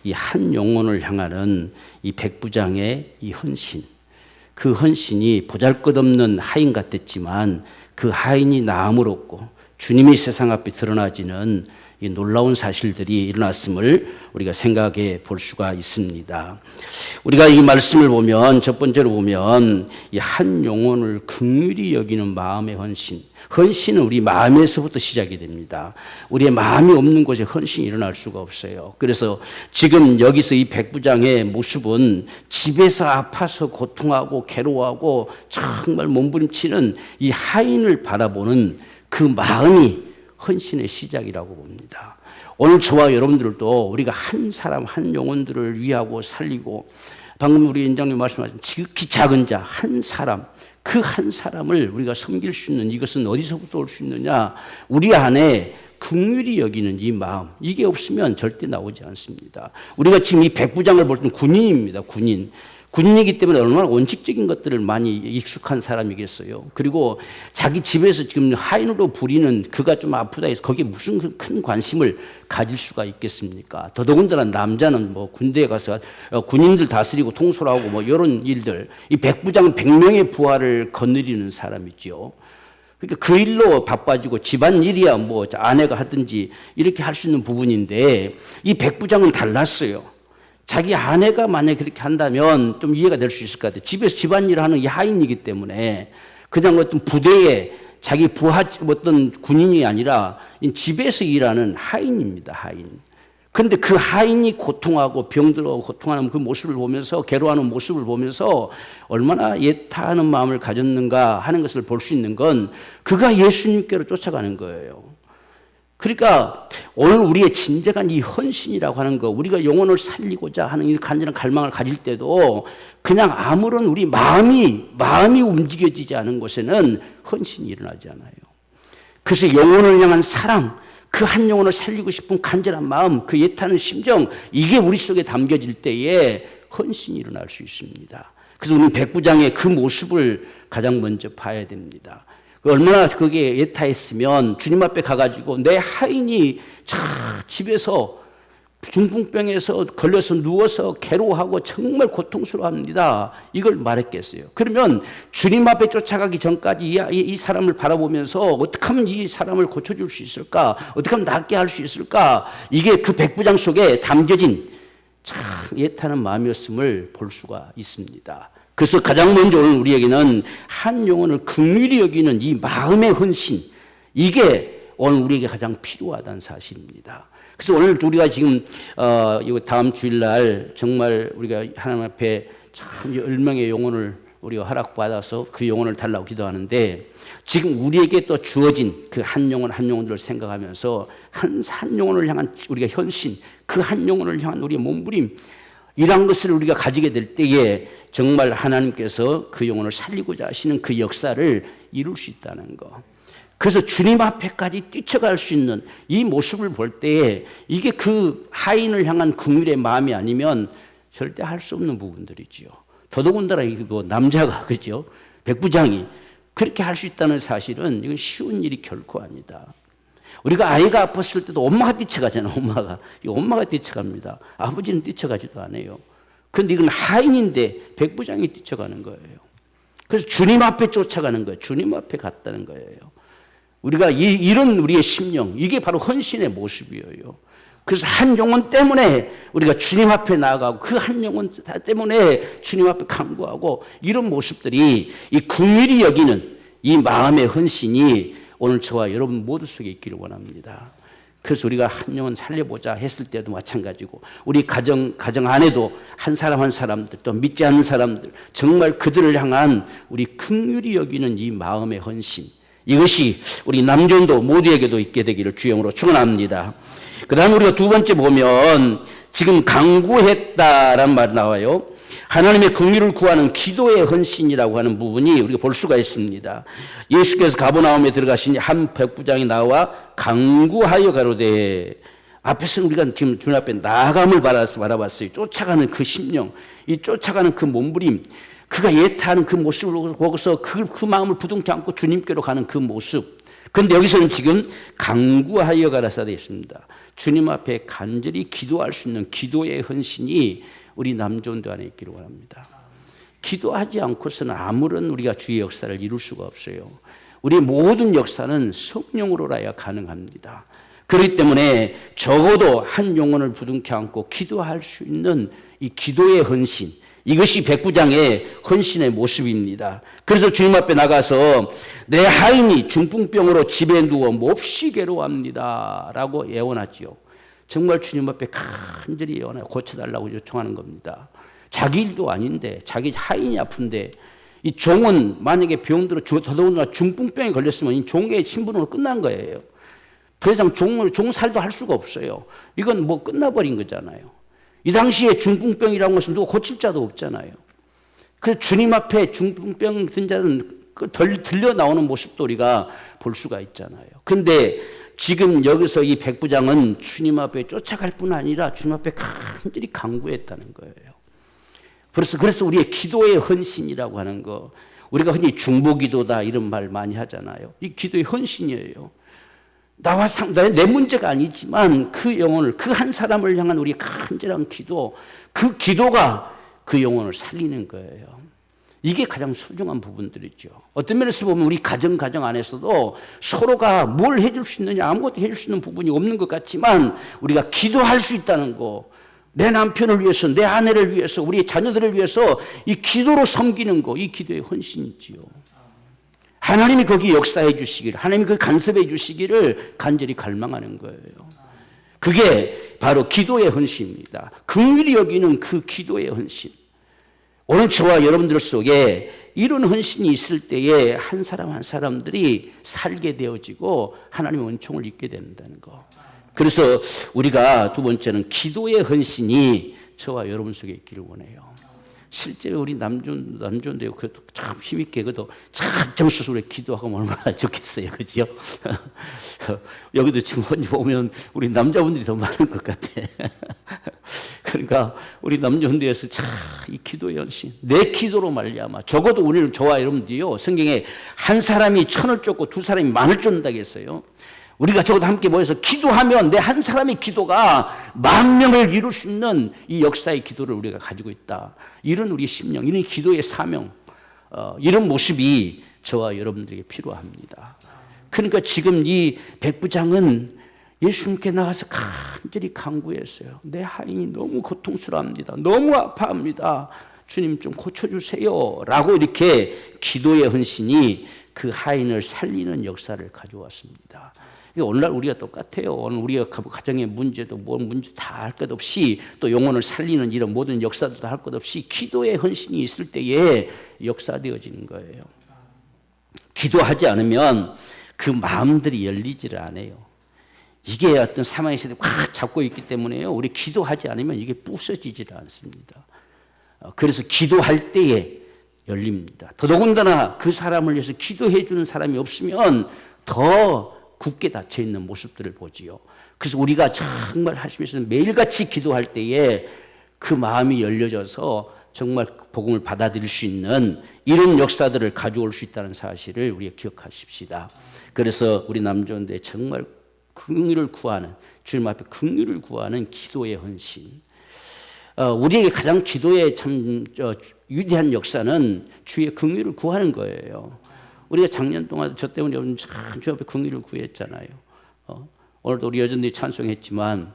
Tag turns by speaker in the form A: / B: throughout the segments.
A: 이 한 영혼을 향하는 이 백부장의 이 헌신, 그 헌신이 보잘것없는 하인 같았지만 그 하인이 나음을 얻고 주님이 세상 앞에 드러나지는 이 놀라운 사실들이 일어났음을 우리가 생각해 볼 수가 있습니다. 우리가 이 말씀을 보면 첫 번째로 보면 이 한 영혼을 긍휼히 여기는 마음의 헌신. 헌신은 우리 마음에서부터 시작이 됩니다. 우리의 마음이 없는 곳에 헌신이 일어날 수가 없어요. 그래서 지금 여기서 이 백부장의 모습은 집에서 아파서 고통하고 괴로워하고 정말 몸부림치는 이 하인을 바라보는 그 마음이 헌신의 시작이라고 봅니다. 오늘 저와 여러분들도 우리가 한 사람 한 영혼들을 위하고 살리고 방금 우리 원장님 말씀하신 지극히 작은 자 한 사람 그 한 사람을 우리가 섬길 수 있는 이것은 어디서부터 올 수 있느냐? 우리 안에 긍휼히 여기는 이 마음 이게 없으면 절대 나오지 않습니다. 우리가 지금 이 백부장을 볼 때는 군인입니다. 군인이기 때문에 얼마나 원칙적인 것들을 많이 익숙한 사람이겠어요. 그리고 자기 집에서 지금 하인으로 부리는 그가 좀 아프다 해서 거기에 무슨 큰 관심을 가질 수가 있겠습니까? 더더군다나 남자는 뭐 군대에 가서 군인들 다스리고 통솔하고 뭐 이런 일들, 이 백부장은 100명의 부하를 거느리는 사람이죠. 그러니까 그 일로 바빠지고 집안 일이야 뭐 아내가 하든지 이렇게 할 수 있는 부분인데 이 백부장은 달랐어요. 자기 아내가 만약에 그렇게 한다면 좀 이해가 될 수 있을 것 같아요. 집에서 집안일을 하는 이 하인이기 때문에 그냥 어떤 부대에 자기 부하 어떤 군인이 아니라 집에서 일하는 하인입니다. 하인. 그런데 그 하인이 고통하고 병들어 고통하는 그 모습을 보면서 괴로워하는 모습을 보면서 얼마나 예타하는 마음을 가졌는가 하는 것을 볼 수 있는 건 그가 예수님께로 쫓아가는 거예요. 그러니까 오늘 우리의 진정한 이 헌신이라고 하는 거, 우리가 영혼을 살리고자 하는 이 간절한 갈망을 가질 때도 그냥 아무런 우리 마음이 움직여지지 않은 곳에는 헌신이 일어나지 않아요. 그래서 영혼을 향한 사랑, 그 한 영혼을 살리고 싶은 간절한 마음, 그 예타는 심정, 이게 우리 속에 담겨질 때에 헌신이 일어날 수 있습니다. 그래서 우리는 백부장의 그 모습을 가장 먼저 봐야 됩니다. 얼마나 그게 예타했으면 주님 앞에 가가지고 내 하인이 집에서 중풍병에서 걸려서 누워서 괴로워하고 정말 고통스러워합니다. 이걸 말했겠어요. 그러면 주님 앞에 쫓아가기 전까지 이 사람을 바라보면서 어떻게 하면 이 사람을 고쳐줄 수 있을까? 어떻게 하면 낫게 할 수 있을까? 이게 그 백부장 속에 담겨진 참 예타는 마음이었음을 볼 수가 있습니다. 그래서 가장 먼저 오늘 우리에게는 한 영혼을 긍휼히 여기는 이 마음의 헌신, 이게 오늘 우리에게 가장 필요하다는 사실입니다. 그래서 오늘 우리가 지금 이거 다음 주일날 정말 우리가 하나님 앞에 참 10명의 영혼을 우리가 허락받아서 그 영혼을 달라고 기도하는데 지금 우리에게 또 주어진 그 한 영혼 한 영혼들을 생각하면서 한 영혼을 향한 우리가 헌신, 그 한 영혼을 향한 우리의 몸부림, 이러한 것을 우리가 가지게 될 때에 정말 하나님께서 그 영혼을 살리고자 하시는 그 역사를 이룰 수 있다는 거. 그래서 주님 앞에까지 뛰쳐갈 수 있는 이 모습을 볼 때에 이게 그 하인을 향한 긍휼의 마음이 아니면 절대 할 수 없는 부분들이지요. 더더군다나 이거 남자가 그죠? 백부장이 그렇게 할 수 있다는 사실은 이건 쉬운 일이 결코 아니다. 우리가 아이가 아팠을 때도 엄마가 뛰쳐가잖아요. 엄마가 뛰쳐갑니다. 아버지는 뛰쳐가지도 않아요. 그런데 이건 하인인데 백부장이 뛰쳐가는 거예요. 그래서 주님 앞에 쫓아가는 거예요. 주님 앞에 갔다는 거예요. 우리가 이런 우리의 심령, 이게 바로 헌신의 모습이에요. 그래서 한 영혼 때문에 우리가 주님 앞에 나아가고 그 한 영혼 때문에 주님 앞에 간구하고 이런 모습들이 이 긍휼히 여기는 이 마음의 헌신이 오늘 저와 여러분 모두 속에 있기를 원합니다. 그래서 우리가 한 영혼 살려보자 했을 때도 마찬가지고 우리 가정 안에도 한 사람 한 사람들 또 믿지 않는 사람들 정말 그들을 향한 우리 긍휼히 여기는 이 마음의 헌신, 이것이 우리 남존도 모두에게도 있게 되기를 주영으로 축원합니다. 그 다음 우리가 두 번째 보면 지금 간구했다라는 말이 나와요. 하나님의 긍휼을 구하는 기도의 헌신이라고 하는 부분이 우리가 볼 수가 있습니다. 예수께서 가버나움에 들어가시니 한 백부장이 나와 간구하여 가로되, 앞에서는 우리가 지금 주님 앞에 나아감을 바라봤어요. 쫓아가는 그 심령, 이 쫓아가는 그 몸부림, 그가 예타하는 그 모습을 보고서 그 마음을 부둥켜 안고 주님께로 가는 그 모습, 그런데 여기서는 지금 간구하여 가라사 되어 있습니다. 주님 앞에 간절히 기도할 수 있는 기도의 헌신이 우리 남존도 안에 있기를 원합니다. 기도하지 않고서는 아무런 우리가 주의 역사를 이룰 수가 없어요. 우리의 모든 역사는 성령으로라야 가능합니다. 그렇기 때문에 적어도 한 영혼을 부둥켜 안고 기도할 수 있는 이 기도의 헌신, 이것이 백부장의 헌신의 모습입니다. 그래서 주님 앞에 나가서 내 하인이 중풍병으로 집에 누워 몹시 괴로워합니다 라고 예언하지요. 정말 주님 앞에 간절히 예언하여 고쳐달라고 요청하는 겁니다. 자기 일도 아닌데, 자기 하인이 아픈데, 이 종은 만약에 병들어 더더군다나 중풍병에 걸렸으면 이 종의 신분으로 끝난 거예요. 더 이상 종 살도 할 수가 없어요. 이건 뭐 끝나버린 거잖아요. 이 당시에 중풍병이라는 것은 누가 고칠 자도 없잖아요. 그래서 주님 앞에 중풍병 든 자는 들려 나오는 모습도 우리가 볼 수가 있잖아요. 그런데 지금 여기서 이 백부장은 주님 앞에 쫓아갈 뿐 아니라 주님 앞에 간절히 간구했다는 거예요. 그래서 우리의 기도의 헌신이라고 하는 거, 우리가 흔히 중보기도다 이런 말 많이 하잖아요. 이 기도의 헌신이에요. 내 문제가 아니지만 그 영혼을, 그 한 사람을 향한 우리의 간절한 기도, 그 기도가 그 영혼을 살리는 거예요. 이게 가장 소중한 부분들이죠. 어떤 면에서 보면 우리 가정 안에서도 서로가 뭘 해줄 수 있느냐, 아무것도 해줄 수 있는 부분이 없는 것 같지만 우리가 기도할 수 있다는 거, 내 남편을 위해서, 내 아내를 위해서, 우리 자녀들을 위해서 이 기도로 섬기는 거, 이 기도의 헌신이지요. 하나님이 거기 역사해 주시기를, 하나님이 그 간섭해 주시기를 간절히 갈망하는 거예요. 그게 바로 기도의 헌신입니다. 긍휼히 여기는 그 기도의 헌신. 오늘 저와 여러분들 속에 이런 헌신이 있을 때에 한 사람 한 사람들이 살게 되어지고 하나님의 은총을 입게 된다는 거. 그래서 우리가 두 번째는 기도의 헌신이 저와 여러분 속에 있기를 원해요. 실제 우리 남존대요. 그것도 참 힘있게, 그것도 참 정수술에 기도하고 얼마나 좋겠어요. 그죠? 여기도 지금 보면 우리 남자분들이 더 많은 것 같아. 그러니까 우리 남존대에서 참 이 기도의 헌신, 내 기도로 말미암아 적어도 오늘 저와 여러분들이요, 성경에 한 사람이 1000을 쫓고 두 사람이 10,000을 쫓는다고 했어요. 우리가 적어도 함께 모여서 기도하면 내 한 사람의 기도가 10,000명을 이룰 수 있는 이 역사의 기도를 우리가 가지고 있다. 이런 우리 심령, 이런 기도의 사명, 이런 모습이 저와 여러분들에게 필요합니다. 그러니까 지금 이 백부장은 예수님께 나가서 간절히 간구했어요. 내 하인이 너무 고통스러워합니다. 너무 아파합니다. 주님 좀 고쳐주세요 라고 이렇게 기도의 헌신이 그 하인을 살리는 역사를 가져왔습니다. 오늘날 우리가 똑같아요. 오늘 우리가 가정의 문제도 뭔 문제 다 할 것 없이, 또 영혼을 살리는 이런 모든 역사도 할 것 없이 기도의 헌신이 있을 때에 역사되어지는 거예요. 기도하지 않으면 그 마음들이 열리지를 않아요. 이게 어떤 사망의 시대에 꽉 잡고 있기 때문에요. 우리 기도하지 않으면 이게 부서지질 않습니다. 그래서 기도할 때에 열립니다. 더더군다나 그 사람을 위해서 기도해 주는 사람이 없으면 더 굳게 닫혀 있는 모습들을 보지요. 그래서 우리가 정말 하시면서 매일같이 기도할 때에 그 마음이 열려져서 정말 복음을 받아들일 수 있는 이런 역사들을 가져올 수 있다는 사실을 우리가 기억하십시다. 그래서 우리 남존대 정말 긍휼을 구하는, 주님 앞에 긍휼을 구하는 기도의 헌신. 우리에게 가장 기도의 참 위대한 역사는 주의 긍휼을 구하는 거예요. 우리가 작년 동안 저 때문에 참 주 앞에 긍휼을 구했잖아요. 오늘도 우리 여전히 찬송했지만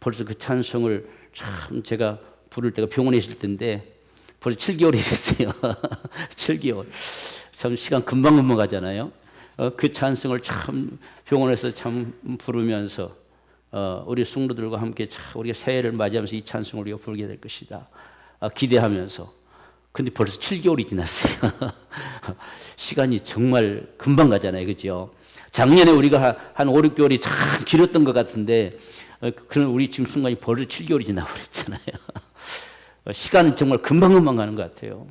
A: 벌써 그 찬송을 참 제가 부를 때가 병원에 있을 텐데 벌써 7개월이 됐어요. 7개월. 참 시간 금방 가잖아요. 그 찬송을 참 병원에서 참 부르면서 우리 성도들과 함께 참 우리가 새해를 맞이하면서 이 찬송을 우리가 부르게 될 것이다. 기대하면서. 근데 벌써 7개월이 지났어요. 시간이 정말 금방 가잖아요. 그죠? 작년에 우리가 한 5, 6개월이 참 길었던 것 같은데, 그런 우리 지금 순간이 벌써 7개월이 지나버렸잖아요. 시간은 정말 금방 가는 것 같아요.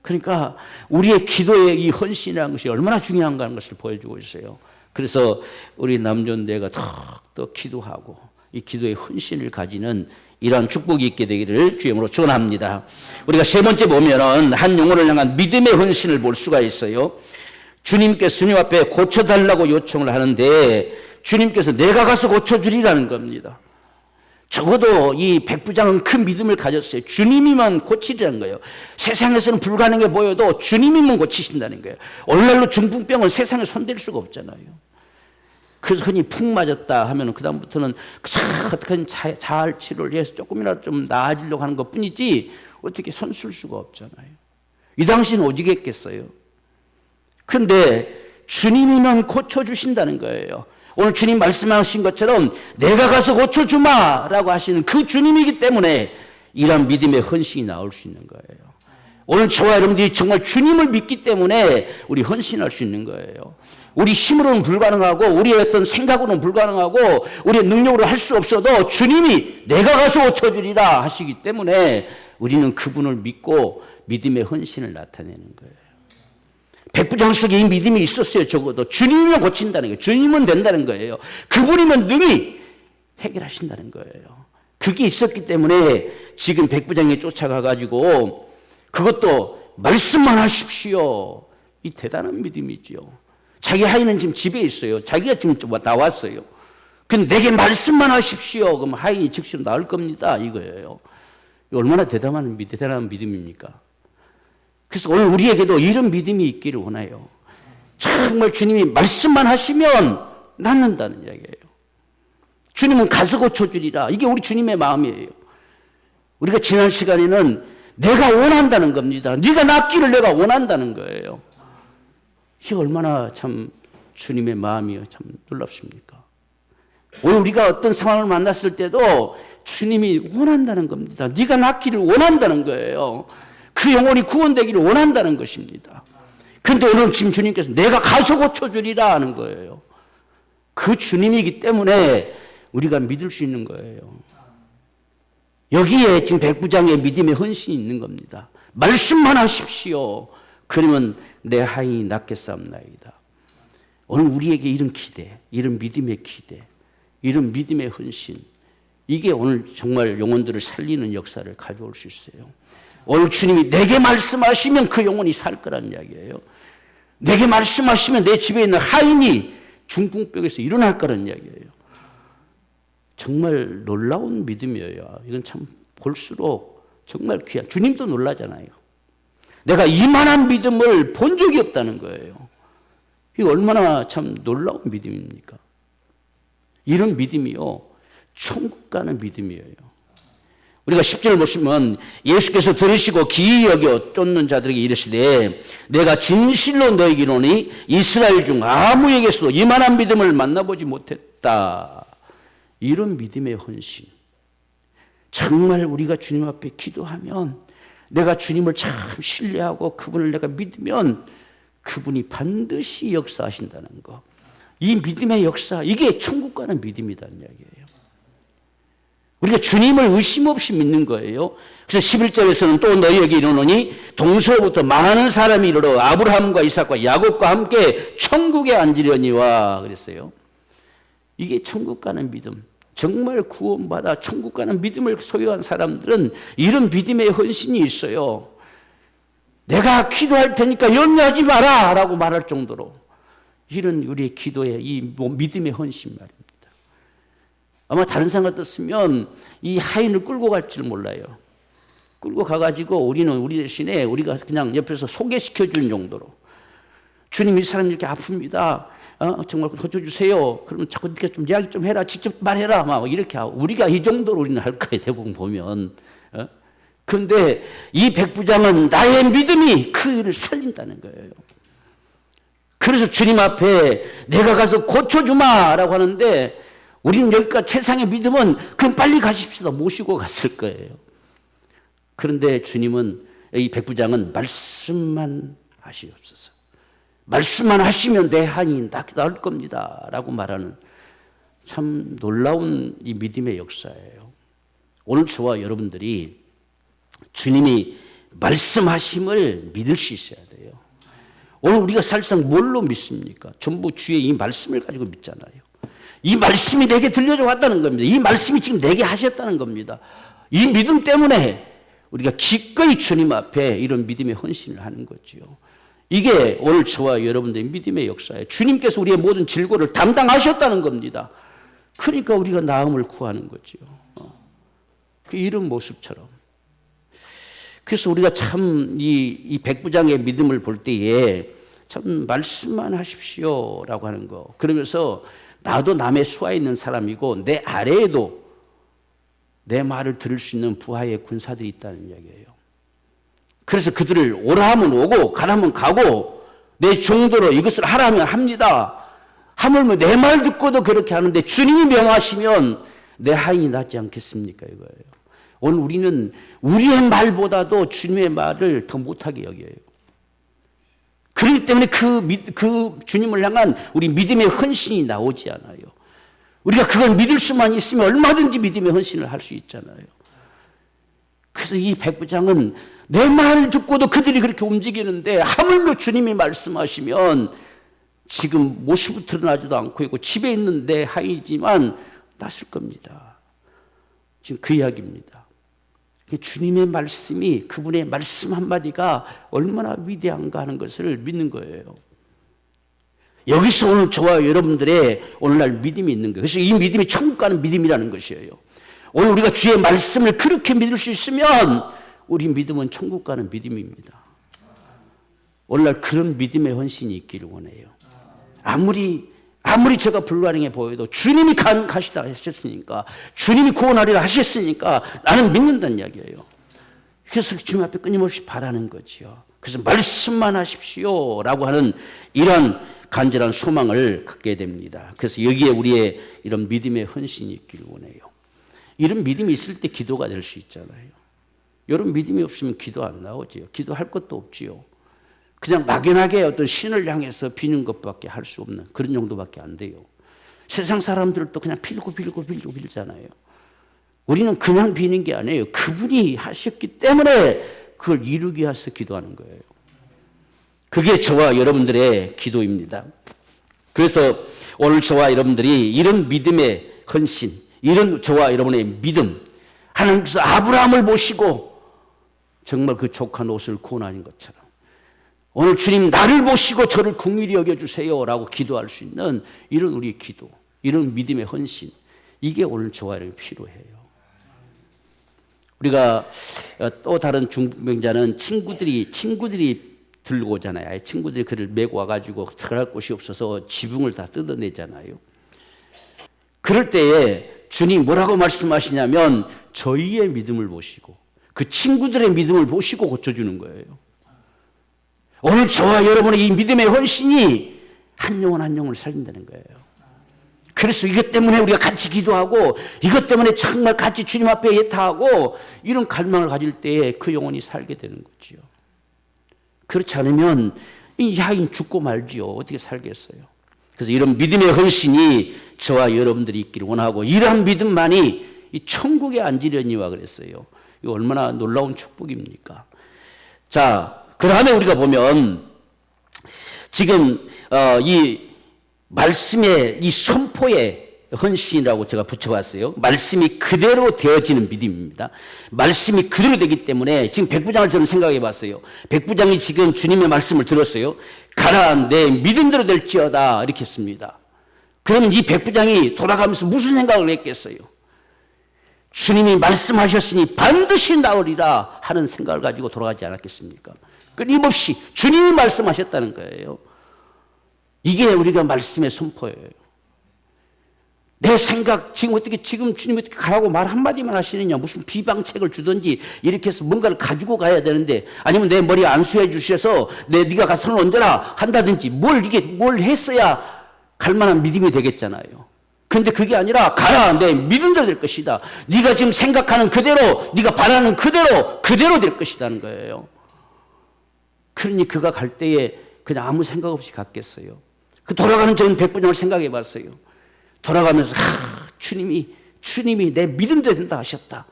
A: 그러니까 우리의 기도의 이 헌신이라는 것이 얼마나 중요한가 하는 것을 보여주고 있어요. 그래서 우리 남존대가 더 기도하고 이 기도의 헌신을 가지는 이러한 축복이 있게 되기를 주님으로 축원합니다. 우리가 세 번째 보면은 한 영혼을 향한 믿음의 헌신을 볼 수가 있어요. 주님께서 주님 앞에 고쳐달라고 요청을 하는데 주님께서 내가 가서 고쳐주리라는 겁니다. 적어도 이 백부장은 큰 믿음을 가졌어요. 주님이만 고치리라는 거예요. 세상에서는 불가능해 보여도 주님이만 고치신다는 거예요. 오늘날로 중풍병은 세상에 손댈 수가 없잖아요. 그래서 흔히 푹 맞았다 하면 그다음부터는 어떻게 잘 치료를 해서 조금이라도 좀 나아지려고 하는 것 뿐이지 어떻게 손 쓸 수가 없잖아요. 이 당시는 오지겠겠어요. 그런데 주님이면 고쳐주신다는 거예요. 오늘 주님 말씀하신 것처럼 내가 가서 고쳐주마 라고 하시는 그 주님이기 때문에 이런 믿음의 헌신이 나올 수 있는 거예요. 오늘 저와 여러분들이 정말 주님을 믿기 때문에 우리 헌신할 수 있는 거예요. 우리 힘으로는 불가능하고 우리의 어떤 생각으로는 불가능하고 우리의 능력으로 할 수 없어도 주님이 내가 가서 고쳐주리라 하시기 때문에 우리는 그분을 믿고 믿음의 헌신을 나타내는 거예요. 백부장 속에 이 믿음이 있었어요. 적어도 주님이면 고친다는 거예요. 주님은 된다는 거예요. 그분이면 능히 해결하신다는 거예요. 그게 있었기 때문에 지금 백부장이 쫓아가가지고 그것도 말씀만 하십시오. 이 대단한 믿음이죠. 자기 하인은 지금 집에 있어요. 자기가 지금 나왔어요. 근데 내게 말씀만 하십시오. 그럼 하인이 즉시로 나올 겁니다. 이거예요. 얼마나 대단한 믿음입니까? 그래서 오늘 우리에게도 이런 믿음이 있기를 원해요. 정말 주님이 말씀만 하시면 낫는다는 이야기예요. 주님은 가서 고쳐주리라. 이게 우리 주님의 마음이에요. 우리가 지난 시간에는 내가 원한다는 겁니다. 네가 낫기를 내가 원한다는 거예요. 이게 얼마나 참 주님의 마음이 참 놀랍습니까? 오늘 우리가 어떤 상황을 만났을 때도 주님이 원한다는 겁니다. 네가 낫기를 원한다는 거예요. 그 영혼이 구원되기를 원한다는 것입니다. 그런데 오늘 지금 주님께서 내가 가서 고쳐주리라 하는 거예요. 그 주님이기 때문에 우리가 믿을 수 있는 거예요. 여기에 지금 백부장의 믿음의 헌신이 있는 겁니다. 말씀만 하십시오. 그러면 내 하인이 낫겠사옵나이다. 오늘 우리에게 이런 기대, 이런 믿음의 기대, 이런 믿음의 헌신, 이게 오늘 정말 영혼들을 살리는 역사를 가져올 수 있어요. 오늘 주님이 내게 말씀하시면 그 영혼이 살 거라는 이야기예요. 내게 말씀하시면 내 집에 있는 하인이 중풍병에서 일어날 거라는 이야기예요. 정말 놀라운 믿음이에요. 이건 참 볼수록 정말 귀한, 주님도 놀라잖아요. 내가 이만한 믿음을 본 적이 없다는 거예요. 이게 얼마나 참 놀라운 믿음입니까? 이런 믿음이요, 천국 가는 믿음이에요. 우리가 10절을 보시면 예수께서 들으시고 기이 여겨 쫓는 자들에게 이르시되 내가 진실로 너에게 이르노니 이스라엘 중 아무에게서도 이만한 믿음을 만나보지 못했다. 이런 믿음의 헌신. 정말 우리가 주님 앞에 기도하면 내가 주님을 참 신뢰하고 그분을 내가 믿으면 그분이 반드시 역사하신다는 거. 이 믿음의 역사, 이게 천국 가는 믿음이라는 이야기예요. 우리가 주님을 의심 없이 믿는 거예요. 그래서 11절에서는 또 너희에게 이르노니 동서로부터 많은 사람이 이르러 아브라함과 이삭과 야곱과 함께 천국에 앉으려니와 그랬어요. 이게 천국 가는 믿음. 정말 구원받아 천국 가는 믿음을 소유한 사람들은 이런 믿음의 헌신이 있어요. 내가 기도할 테니까 염려하지 마라 라고 말할 정도로 이런 우리의 기도의 이 믿음의 헌신 말입니다. 아마 다른 사람 같았으면 이 하인을 끌고 갈 줄 몰라요. 끌고 가가지고 우리는 우리 대신에 우리가 그냥 옆에서 소개시켜주는 정도로 주님 이 사람 이렇게 아픕니다. 정말 고쳐주세요. 그러면 자꾸 네가 좀 이야기 좀 해라. 직접 말해라. 막 이렇게 하고 우리가 이 정도로 우리는 할 거예요. 대부분 보면. 그런데 이 백부장은 나의 믿음이 그 일을 살린다는 거예요. 그래서 주님 앞에 내가 가서 고쳐주마라고 하는데 우리는 여기까지 세상의 믿음은 그럼 빨리 가십시다 모시고 갔을 거예요. 그런데 주님은 이 백부장은 말씀만 하시옵소서. 말씀만 하시면 내 한이 나을 겁니다 라고 말하는 참 놀라운 이 믿음의 역사예요. 오늘 저와 여러분들이 주님이 말씀하심을 믿을 수 있어야 돼요. 오늘 우리가 사실상 뭘로 믿습니까? 전부 주의 이 말씀을 가지고 믿잖아요. 이 말씀이 내게 들려져 왔다는 겁니다. 이 말씀이 지금 내게 하셨다는 겁니다. 이 믿음 때문에 우리가 기꺼이 주님 앞에 이런 믿음의 헌신을 하는 거죠. 이게 오늘 저와 여러분들의 믿음의 역사예요. 주님께서 우리의 모든 질고를 담당하셨다는 겁니다. 그러니까 우리가 나음을 구하는 거죠. 이런 모습처럼. 그래서 우리가 참 이 백부장의 믿음을 볼 때에 참 말씀만 하십시오라고 하는 거. 그러면서 나도 남의 수하에 있는 사람이고 내 아래에도 내 말을 들을 수 있는 부하의 군사들이 있다는 이야기예요. 그래서 그들을 오라 하면 오고 가라 하면 가고 내 정도로 이것을 하라면 합니다. 하물며 내 말 듣고도 그렇게 하는데 주님이 명하시면 내 하인이 낫지 않겠습니까? 이거예요. 오늘 우리는 우리의 말보다도 주님의 말을 더 못하게 여겨요. 그렇기 때문에 그 주님을 향한 우리 믿음의 헌신이 나오지 않아요. 우리가 그걸 믿을 수만 있으면 얼마든지 믿음의 헌신을 할 수 있잖아요. 그래서 이 백부장은 내 말을 듣고도 그들이 그렇게 움직이는데 하물며 주님이 말씀하시면 지금 모습이 드러나지도 않고 있고 집에 있는 내 하인이지만 낫을 겁니다. 지금 그 이야기입니다. 주님의 말씀이 그분의 말씀 한마디가 얼마나 위대한가 하는 것을 믿는 거예요. 여기서 오늘 저와 여러분들의 오늘날 믿음이 있는 거예요. 그래서 이 믿음이 천국 가는 믿음이라는 것이에요. 오늘 우리가 주의 말씀을 그렇게 믿을 수 있으면 우리 믿음은 천국 가는 믿음입니다. 오늘날 그런 믿음의 헌신이 있기를 원해요. 아무리 제가 불가능해 보여도 주님이 가시다 하셨으니까, 주님이 구원하리라 하셨으니까 나는 믿는다는 이야기예요. 그래서 주님 앞에 끊임없이 바라는 거지요. 그래서 말씀만 하십시오라고 하는 이런 간절한 소망을 갖게 됩니다. 그래서 여기에 우리의 이런 믿음의 헌신이 있기를 원해요. 이런 믿음이 있을 때 기도가 될 수 있잖아요. 이런 믿음이 없으면 기도 안 나오지요. 기도할 것도 없지요. 그냥 막연하게 어떤 신을 향해서 비는 것밖에 할 수 없는 그런 정도밖에 안 돼요. 세상 사람들도 그냥 빌잖아요. 우리는 그냥 비는 게 아니에요. 그분이 하셨기 때문에 그걸 이루기 위해서 기도하는 거예요. 그게 저와 여러분들의 기도입니다. 그래서 오늘 저와 여러분들이 이런 믿음의 헌신, 이런 저와 여러분의 믿음, 하나님께서 아브라함을 모시고 정말 그 족한 옷을 구원하는 것처럼 오늘 주님 나를 모시고 저를 긍휼히 여겨주세요 라고 기도할 수 있는 이런 우리의 기도, 이런 믿음의 헌신, 이게 오늘 저와 여러분이 필요해요. 우리가 또 다른 중병자는 친구들이 들고 오잖아요. 친구들이 그를 메고 와가지고 들어갈 곳이 없어서 지붕을 다 뜯어내잖아요. 그럴 때에 주님 뭐라고 말씀하시냐면 저희의 믿음을 보시고 그 친구들의 믿음을 보시고 고쳐주는 거예요. 오늘 저와 여러분의 이 믿음의 헌신이 한 영혼 한 영혼을 살린다는 거예요. 그래서 이것 때문에 우리가 같이 기도하고 이것 때문에 정말 같이 주님 앞에 예타하고 이런 갈망을 가질 때에 그 영혼이 살게 되는 거지요. 그렇지 않으면 이 하인 죽고 말지요. 어떻게 살겠어요. 그래서 이런 믿음의 헌신이 저와 여러분들이 있기를 원하고 이러한 믿음만이 이 천국에 앉으려니와 그랬어요. 이거 얼마나 놀라운 축복입니까? 자, 그 다음에 우리가 보면 지금 이 말씀의 이 선포의 헌신이라고 제가 붙여봤어요. 말씀이 그대로 되어지는 믿음입니다. 말씀이 그대로 되기 때문에 지금 백부장을 저는 생각해 봤어요. 백부장이 지금 주님의 말씀을 들었어요. 가라 내 믿음대로 될지어다 이렇게 했습니다. 그러면 이 백부장이 돌아가면서 무슨 생각을 했겠어요? 주님이 말씀하셨으니 반드시 나으리라 하는 생각을 가지고 돌아가지 않았겠습니까? 끊임없이 주님이 말씀하셨다는 거예요. 이게 우리가 말씀의 선포예요. 내 생각, 지금 주님이 어떻게 가라고 말 한마디만 하시느냐, 무슨 비방책을 주든지 이렇게 해서 뭔가를 가지고 가야 되는데, 아니면 내 머리에 안수해 주셔서 네가 가서 손을 얹어라 한다든지 뭘 했어야 갈 만한 믿음이 되겠잖아요. 그런데 그게 아니라 가라 내 믿음대로 될 것이다. 네가 지금 생각하는 그대로, 네가 바라는 그대로 될 것이라는 거예요. 그러니 그가 갈 때에 그냥 아무 생각 없이 갔겠어요. 그 돌아가는 전 백부장을 생각해 봤어요. 돌아가면서 주님이 내 믿음대로 된다 하셨다.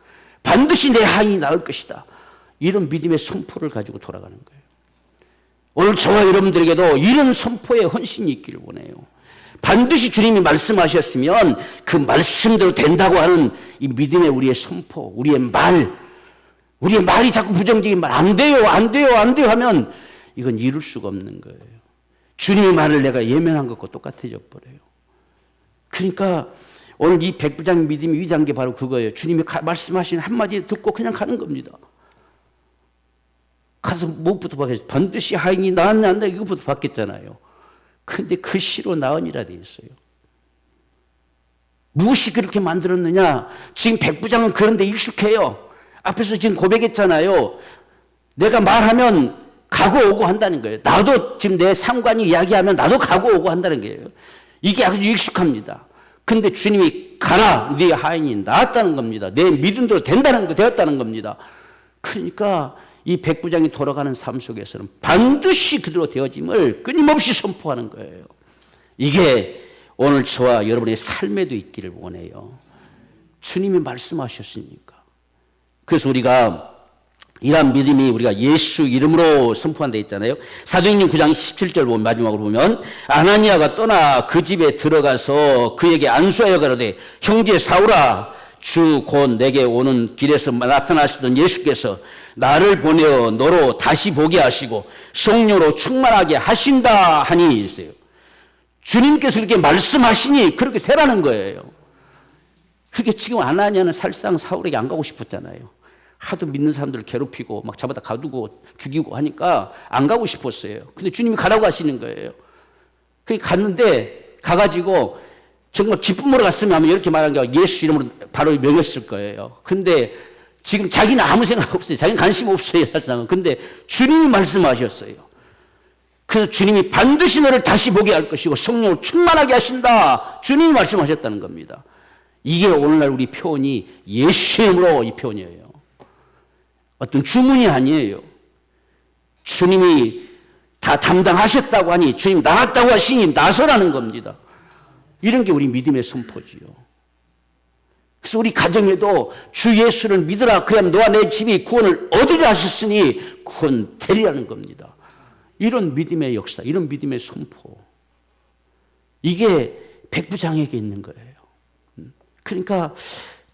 A: 반드시 내 하인이 나을 것이다. 이런 믿음의 선포를 가지고 돌아가는 거예요. 오늘 저와 여러분들에게도 이런 선포의 헌신이 있기를 원해요. 반드시 주님이 말씀하셨으면 그 말씀대로 된다고 하는 이 믿음의 우리의 선포, 우리의 말이 자꾸 부정적인 말, 안 돼요 하면 이건 이룰 수가 없는 거예요. 주님의 말을 내가 예면한 것과 똑같아져 버려요. 그러니까 오늘 이 백부장 믿음이 위대한 게 바로 그거예요. 주님이 말씀하신 한마디 듣고 그냥 가는 겁니다. 가서 무엇부터 받겠어요? 반드시 하인이 나았냐 안 나 이것부터 받겠잖아요. 근데 그 시로 나으니라 돼 있어요. 무엇이 그렇게 만들었느냐? 지금 백부장은 그런데 익숙해요. 앞에서 지금 고백했잖아요. 내가 말하면 가고 오고 한다는 거예요. 나도 지금 내 상관이 이야기하면 나도 가고 오고 한다는 거예요. 이게 아주 익숙합니다. 근데 주님이 가라, 네 하인이 나았다는 겁니다. 내 믿음대로 되었다는 겁니다. 그러니까 이 백부장이 돌아가는 삶 속에서는 반드시 그대로 되어짐을 끊임없이 선포하는 거예요. 이게 오늘 저와 여러분의 삶에도 있기를 원해요. 주님이 말씀하셨으니까. 그래서 우리가 이러한 믿음이 우리가 예수 이름으로 선포한다 했잖아요. 사도행전 9장 17절 보면 마지막으로 보면 아나니아가 떠나 그 집에 들어가서 그에게 안수하여 가로되 형제 사울아 주 곧 내게 오는 길에서 나타나시던 예수께서 나를 보내어 너로 다시 보게 하시고 성령으로 충만하게 하신다 하니 있어요. 주님께서 이렇게 말씀하시니 그렇게 되라는 거예요. 그렇게 지금 아나니아는 사실상 사울에게 안 가고 싶었잖아요. 하도 믿는 사람들을 괴롭히고 막 잡아다 가두고 죽이고 하니까 안 가고 싶었어요. 근데 주님이 가라고 하시는 거예요. 그래 갔는데 가가지고 정말 기쁨으로 갔으면 아마 이렇게 말한 게 예수 이름으로 바로 명했을 거예요. 근데 지금 자기는 아무 생각 없어요. 자기는 관심 없어요. 사실상은. 근데 주님이 말씀하셨어요. 그래서 주님이 반드시 너를 다시 보게 할 것이고 성령을 충만하게 하신다. 주님이 말씀하셨다는 겁니다. 이게 오늘날 우리 표현이 예수 이름으로 이 표현이에요. 어떤 주문이 아니에요. 주님이 다 담당하셨다고 하니 주님 나갔다고 하시니 나서라는 겁니다. 이런 게 우리 믿음의 선포지요. 그래서 우리 가정에도 주 예수를 믿으라 그러면 너와 내 집이 구원을 얻으려 하셨으니 구원 되리라는 겁니다. 이런 믿음의 역사, 이런 믿음의 선포. 이게 백부장에게 있는 거예요. 그러니까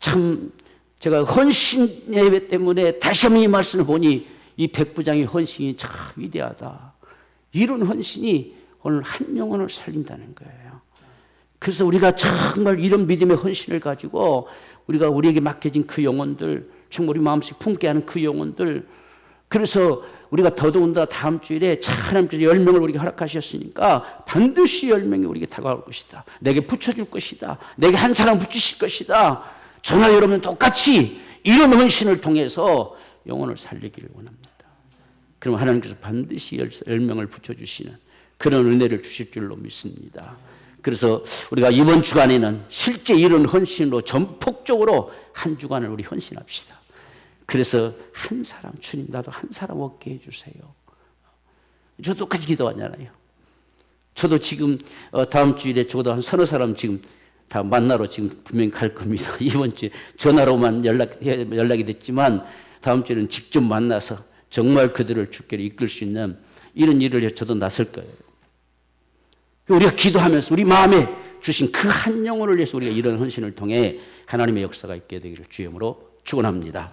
A: 참 제가 헌신 예배 때문에 다시 한번 이 말씀을 보니 이 백부장의 헌신이 참 위대하다. 이런 헌신이 오늘 한 영혼을 살린다는 거예요. 그래서 우리가 정말 이런 믿음의 헌신을 가지고 우리가 우리에게 맡겨진 그 영혼들, 정말 우리 마음속에 품게 하는 그 영혼들, 그래서 우리가 더더군다나 다음 주일에 하나님께서 10명을 우리에게 허락하셨으니까 반드시 10명이 우리에게 다가올 것이다. 내게 붙여줄 것이다. 내게 한 사람 붙이실 것이다. 저나 여러분 똑같이 이런 헌신을 통해서 영혼을 살리기를 원합니다. 그럼 하나님께서 반드시 10명을 붙여주시는 그런 은혜를 주실 줄로 믿습니다. 그래서 우리가 이번 주간에는 실제 이런 헌신으로 전폭적으로 한 주간을 우리 헌신합시다. 그래서 한 사람, 주님 나도 한 사람 얻게 해주세요. 저도 똑같이 기도하잖아요. 저도 지금 다음 주일에 적어도 한 서너 사람 지금 다 만나러 지금 분명히 갈 겁니다. 이번 주에 전화로만 연락이 됐지만 다음 주에는 직접 만나서 정말 그들을 주께로 이끌 수 있는 이런 일을 저도 나설 거예요. 우리가 기도하면서 우리 마음에 주신 그 한 영혼을 위해서 우리가 이런 헌신을 통해 하나님의 역사가 있게 되기를 주의 이름으로 축원합니다.